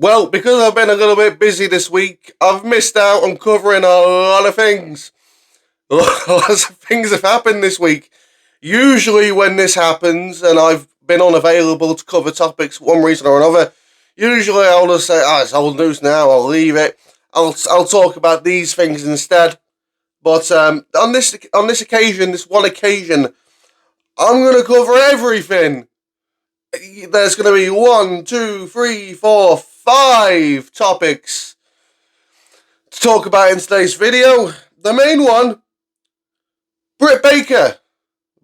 Well, because I've been a little bit busy this week, I've missed out on covering a lot of things. Lots of things have happened this week. Usually when this happens and I've been unavailable to cover topics for one reason or another, usually I'll just say, it's old news now, I'll leave it. I'll talk about these things instead. But on this occasion, this one occasion, I'm going to cover everything. There's going to be 1, 2, 3, 4, 5 topics to talk about in today's video. The main one, Britt Baker.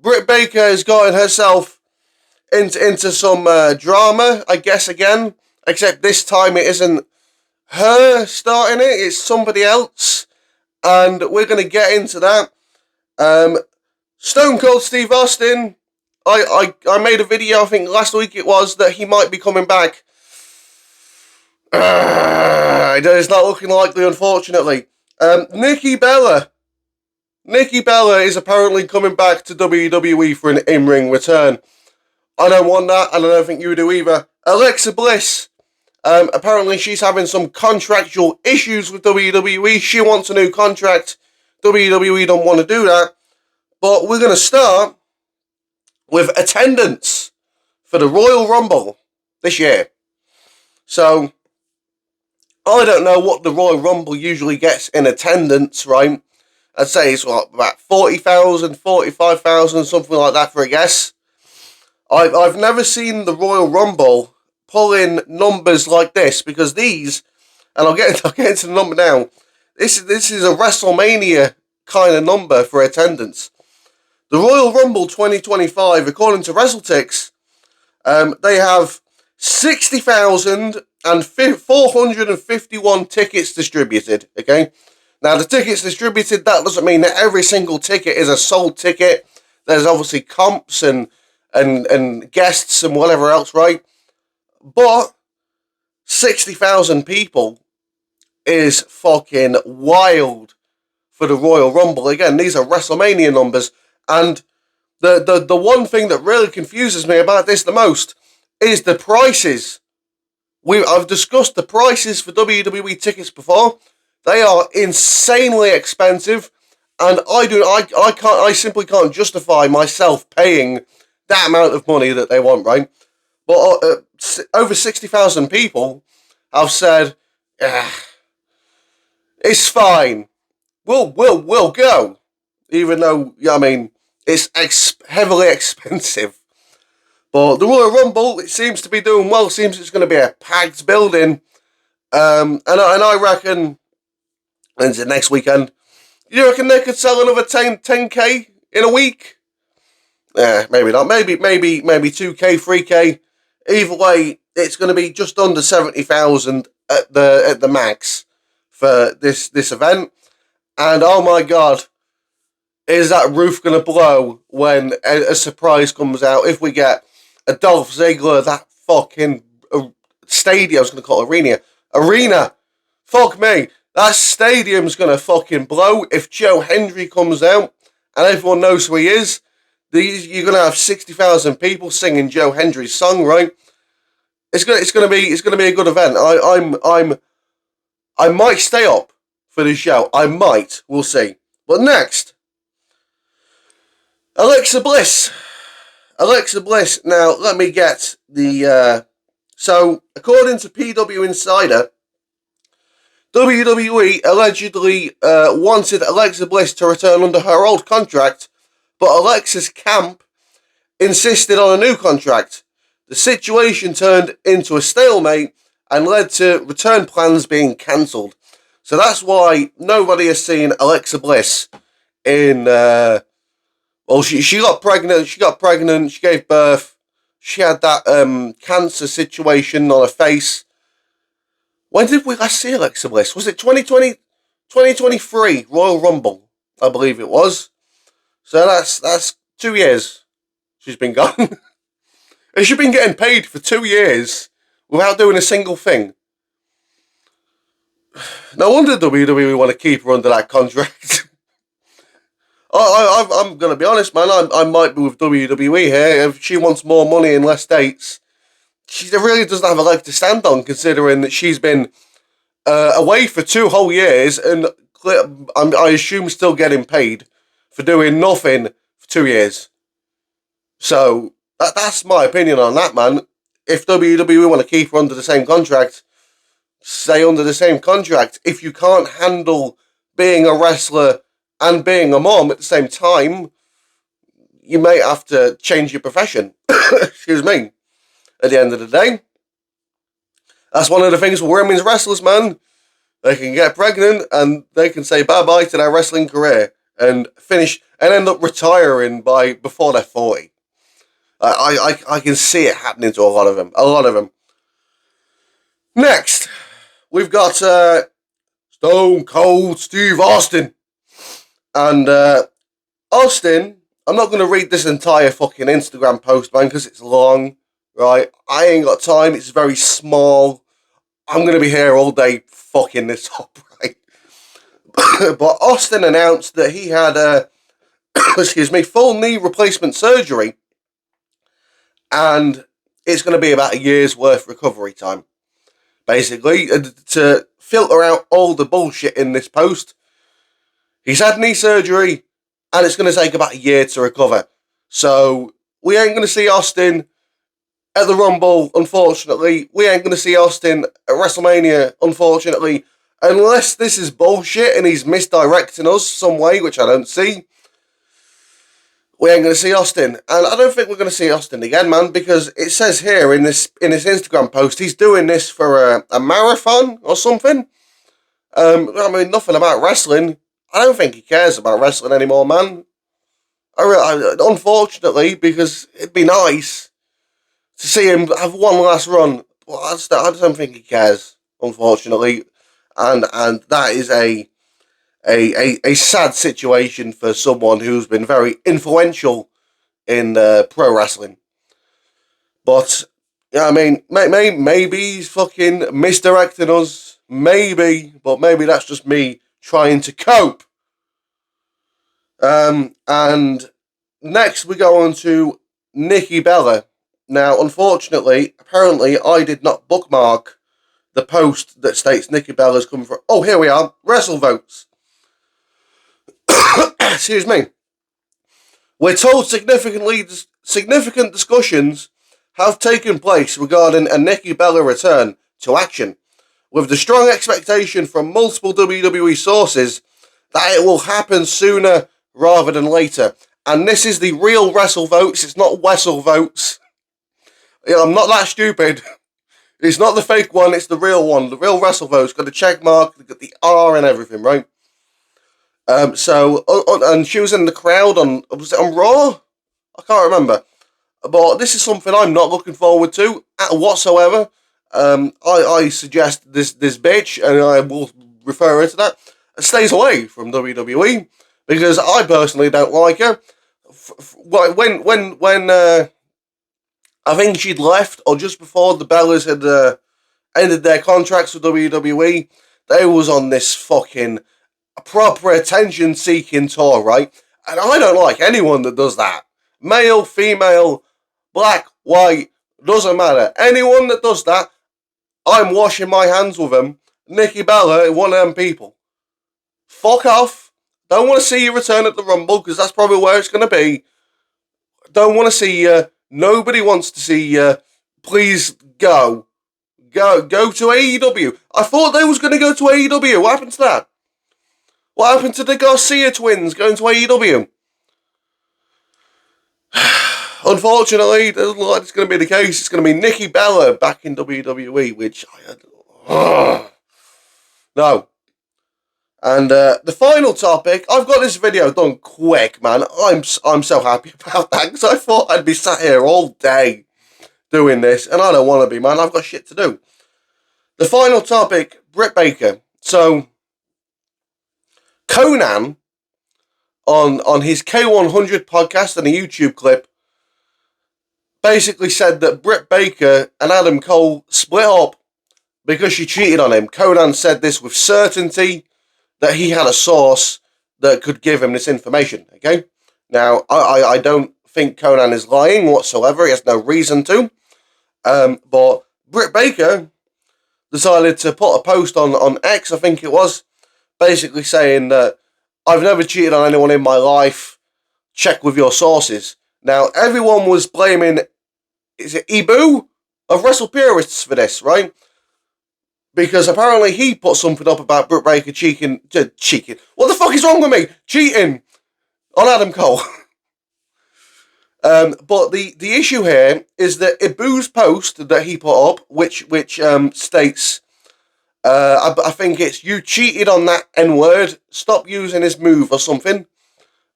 Britt Baker has gotten herself into some drama, I guess, again. Except this time it isn't her starting it, it's somebody else. And we're going to get into that. Stone Cold Steve Austin. I made a video, I think last week it was, that he might be coming back. It's not looking likely, unfortunately. Nikki Bella is apparently coming back to WWE for an in-ring return. I don't want that, and I don't think you do either. Alexa Bliss. Apparently she's having some contractual issues with WWE. She wants a new contract. WWE don't want to do that. But we're going to start with attendance for the Royal Rumble this year. So, I don't know what the Royal Rumble usually gets in attendance, right? I'd say it's about 40,000, 45,000, something like that for a guess. I've never seen the Royal Rumble pull in numbers like this, because these, and I'll get into the number now, this is a WrestleMania kind of number for attendance. The Royal Rumble 2025, according to WrestleTix, they have 60,451 tickets distributed, okay? Now, the tickets distributed, that doesn't mean that every single ticket is a sold ticket. There's obviously comps and guests and whatever else, right? But 60,000 people is fucking wild for the Royal Rumble. Again, these are WrestleMania numbers. And the one thing that really confuses me about this the most is the prices. I've discussed the prices for WWE tickets before. They are insanely expensive, and I simply can't justify myself paying that amount of money that they want, right? But over 60,000 people have said, it's fine. We'll go, even though it's heavily expensive. But the Royal Rumble, it seems to be doing well. Seems it's going to be a packed building. And I reckon, into next weekend, you reckon they could sell another 10K in a week? Maybe not. Maybe 2K, 3K. Either way, it's going to be just under 70,000 at the max for this event. And oh my God, is that roof going to blow when a surprise comes out? If we get a Dolph Ziggler, that fucking stadium, I was going to call it arena. Fuck me. That stadium's going to fucking blow. If Joe Hendry comes out and everyone knows who he is, you're going to have 60,000 people singing Joe Hendry's song, right? It's going to be a good event. I might stay up for this show. I might. We'll see. But next, Alexa Bliss. Now, let me get the... So, according to PW Insider, WWE allegedly wanted Alexa Bliss to return under her old contract, but Alexa's camp insisted on a new contract. The situation turned into a stalemate and led to return plans being cancelled. So that's why nobody has seen Alexa Bliss in... she got pregnant, she gave birth, she had that cancer situation on her face. When did we last see Alexa Bliss? Was it 2023 Royal Rumble? I believe it was. So that's 2 years she's been gone. And she's been getting paid for 2 years without doing a single thing. No wonder WWE want to keep her under that contract. I'm going to be honest, man. I might be with WWE here. If she wants more money in less dates, she really doesn't have a leg to stand on, considering that she's been away for 2 whole years, and I assume still getting paid for doing nothing for 2 years. So that's my opinion on that, man. If WWE want to keep her under the same contract, stay under the same contract. If you can't handle being a wrestler and being a mom at the same time, you may have to change your profession. Excuse me. At the end of the day, that's one of the things for women's wrestlers, man. They can get pregnant and they can say bye-bye to their wrestling career and finish and end up retiring before they're 40. I can see it happening to a lot of them. A lot of them. Next, we've got Stone Cold Steve Austin. And Austin, I'm not going to read this entire fucking Instagram post, man, because it's long, right? I ain't got time. It's very small. I'm going to be here all day fucking this up, right? But Austin announced that he had, full knee replacement surgery. And it's going to be about a year's worth recovery time. Basically, to filter out all the bullshit in this post, he's had knee surgery, and it's going to take about a year to recover. So, we ain't going to see Austin at the Rumble, unfortunately. We ain't going to see Austin at WrestleMania, unfortunately. Unless this is bullshit and he's misdirecting us some way, which I don't see. We ain't going to see Austin. And I don't think we're going to see Austin again, man, because it says here in this Instagram post, he's doing this for a marathon or something. I mean, nothing about wrestling. I don't think he cares about wrestling anymore, man. Unfortunately, because it'd be nice to see him have one last run. Well, I just don't think he cares, unfortunately. And that is a sad situation for someone who's been very influential in pro wrestling. But, yeah, I mean, maybe he's fucking misdirecting us. Maybe, but maybe that's just me trying to cope. And next we go on to Nikki Bella. Now, unfortunately, apparently I did not bookmark the post that states Nikki Bella's coming from. Oh, here we are. Wrestle votes. Excuse me. We're told significant discussions have taken place regarding a Nikki Bella return to action, with the strong expectation from multiple WWE sources that it will happen sooner rather than later. And this is the real Wrestle votes. It's not Wessel votes. I'm not that stupid. It's not the fake one. It's the real one. The real Wrestle votes got the check mark, got the R and everything, right? And she was in the crowd was it on Raw? I can't remember. But this is something I'm not looking forward to whatsoever. I suggest this bitch, and I will refer her to that, stays away from WWE, because I personally don't like her. When I think she'd left, or just before the Bellas had ended their contracts with WWE, they was on this fucking proper attention-seeking tour, right? And I don't like anyone that does that. Male, female, black, white, doesn't matter. Anyone that does that, I'm washing my hands with them. Nikki Bella, one of them people. Fuck off. Don't want to see you return at the Rumble, because that's probably where it's going to be. Don't want to see you. Nobody wants to see you. Please go. Go to AEW. I thought they was going to go to AEW. What happened to that? What happened to the Garcia twins going to AEW? Unfortunately, it doesn't look like it's going to be the case. It's going to be Nikki Bella back in WWE, which no. And the final topic, I've got this video done quick, man. I'm so happy about that, because I thought I'd be sat here all day doing this, and I don't want to be, man. I've got shit to do. The final topic, Britt Baker. So, Konnan, on his K100 podcast and a YouTube clip, basically said that Britt Baker and Adam Cole split up because she cheated on him. Konnan said this with certainty, that he had a source that could give him this information, okay? Now, I don't think Konnan is lying whatsoever. He has no reason to. But Britt Baker decided to put a post on X, I think it was, basically saying that I've never cheated on anyone in my life. Check with your sources. Now, everyone was blaming, is it Ibu of Wrestle Purists for this, right? Because apparently he put something up about Britt Baker cheating. What the fuck is wrong with me? Cheating on Adam Cole. But the issue here is that Ibu's post that he put up, which states, I think it's, you cheated on that N-word, stop using his move or something.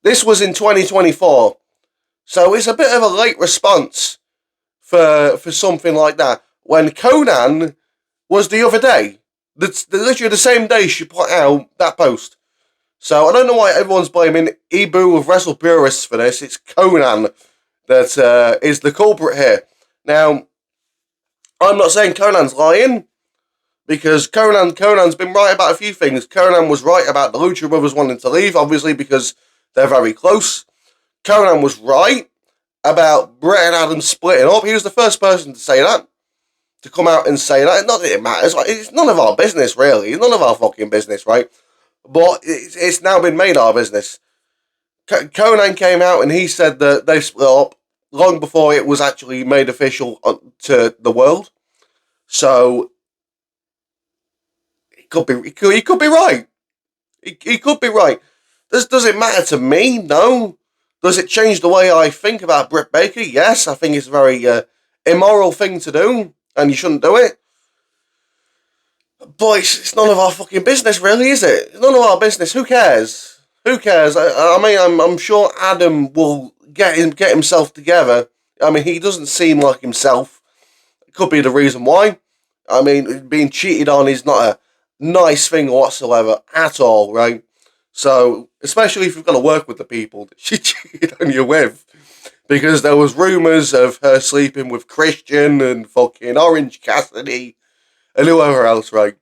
This was in 2024. So it's a bit of a late response for something like that. When Konnan was the other day, literally the same day she put out that post. So I don't know why everyone's blaming Ibu of Wrestle Purists for this. It's Konnan that is the culprit here. Now, I'm not saying Konnan's lying, because Konnan's been right about a few things. Konnan was right about the Lucha Brothers wanting to leave, obviously, because they're very close. Konnan was right about Britt and Adam splitting up. He was the first person to say that, to come out and say that. Not that it matters. Like, it's none of our business, really. It's none of our fucking business, right? But it's now been made our business. Konnan came out and he said that they split up long before it was actually made official to the world. So he could be right. He could be right. Does it matter to me? No. Does it change the way I think about Britt Baker? Yes, I think it's a very immoral thing to do, and you shouldn't do it. But it's none of our fucking business, really, is it? It's none of our business. Who cares? Who cares? I mean, I'm sure Adam will get himself together. I mean, he doesn't seem like himself. It could be the reason why. I mean, being cheated on is not a nice thing whatsoever at all, right? So, especially if you've got to work with the people that she cheated on you with. Because there was rumours of her sleeping with Christian and fucking Orange Cassidy and whoever else, right?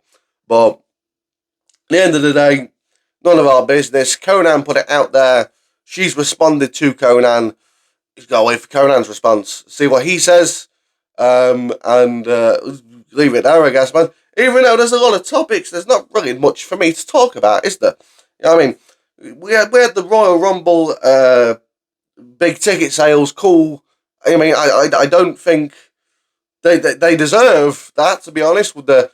But at the end of the day, none of our business. Konnan put it out there. She's responded to Konnan. He's got to wait for Konnan's response. See what he says. And leave it there, I guess, man. Even though there's a lot of topics, there's not really much for me to talk about, is there? You know what I mean? We had the Royal Rumble big ticket sales, cool. I mean, I don't think they deserve that, to be honest, with the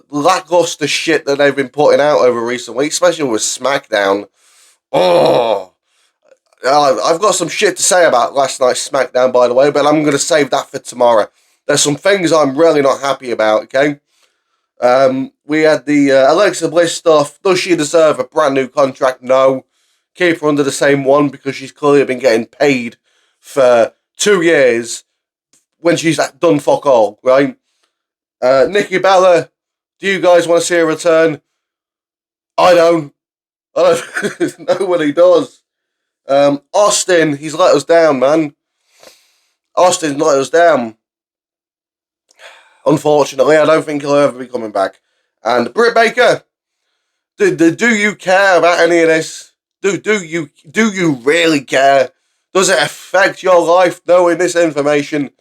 lackluster shit that they've been putting out over recent weeks, especially with SmackDown. Oh, I've got some shit to say about last night's SmackDown, by the way, but I'm going to save that for tomorrow. There's some things I'm really not happy about, okay? We had the Alexa Bliss stuff. Does she deserve a brand new contract? No. Keep her under the same one because she's clearly been getting paid for 2 years when she's done fuck all, right? Nikki Bella, do you guys want to see her return? I don't. Nobody does. Austin, he's let us down, man. Austin's let us down. Unfortunately, I don't think he'll ever be coming back. And Britt Baker, do you care about any of this? Do you really care? Does it affect your life knowing this information?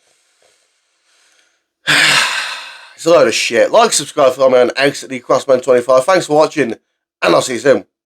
It's a load of shit. Like, subscribe, follow me on XD Crossman25. Thanks for watching, and I'll see you soon.